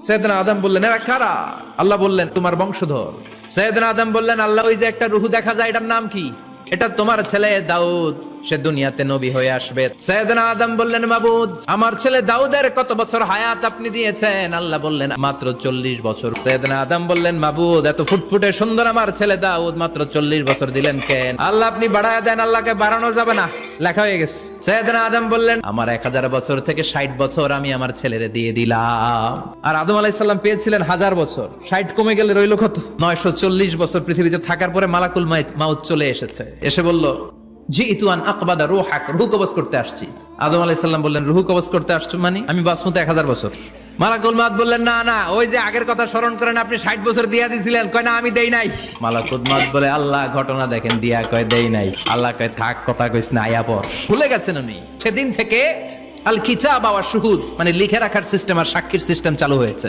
সাইয়েদনা আদম বললেন, এরা কারা? আল্লাহ বললেন, তোমার বংশধর। সাইয়েদনা আদম বললেন, আল্লাহ ওই যে একটা রূহ দেখা যায়, এটার নাম কি? এটা তোমার ছেলে দাউদ, সে দুনিয়াতে নবী হয়ে আসবে। সাইয়েদনা আদম বললেন, মাবুদ, আমার ছেলে দাউদের কত বছর হায়াত আপনি দিয়েছেন? আল্লাহ বললেন, মাত্র 40 বছর। সাইয়েদনা আদম বললেন, মাবুদ, এত ফুটফুটে সুন্দর আমার ছেলে দাউদ, মাত্র 40 বছর দিলেন কেন? আল্লাহ, আপনি বাড়ায় দেন, আল্লাহকে বাড়ানো যাবে না, লেখা হয়ে গেছে। সাইয়েদনা আদম বললেন, আমার 1000 বছর থেকে 60 বছর আমি আমার ছেলেরে দিয়ে দিলাম। আর আদম আলাইহিস সালাম পেয়েছিলেন 1000 বছর, 60 কমে গেলে রইল কত? 940 বছর পৃথিবীতে থাকার পরে মালাকুল মাউত চলে এসেছে, এসে বলল, জিইতু আন আকবাদা রূহাক, রূহ কবজ করতে আসছি। আদম আলাইহিস সালাম বললেন, রূহ কবজ করতে আসছো মানে? আমি বাঁচবো 1000 বছর। মালাকুল মাউত বললেন, না না, ওই যে আগের কথা স্মরণ করেন, আপনি 60 বছর দিয়া দিয়েছিলেন। কয়, না, আমি দেই নাই। মালাকুল মাউত বলে, আল্লাহ, ঘটনা দেখেন, দিয়া কয় দেই নাই। আল্লাহ কয়, থাক, কথা কইস না, আয়া পর। ভুলে গেছেন উনি। সেদিন থেকে আল কিতাব ওয়া শুহুদ, মানে লিখে রাখার সিস্টেম আর সাক্ষীর সিস্টেম চালু হয়েছে।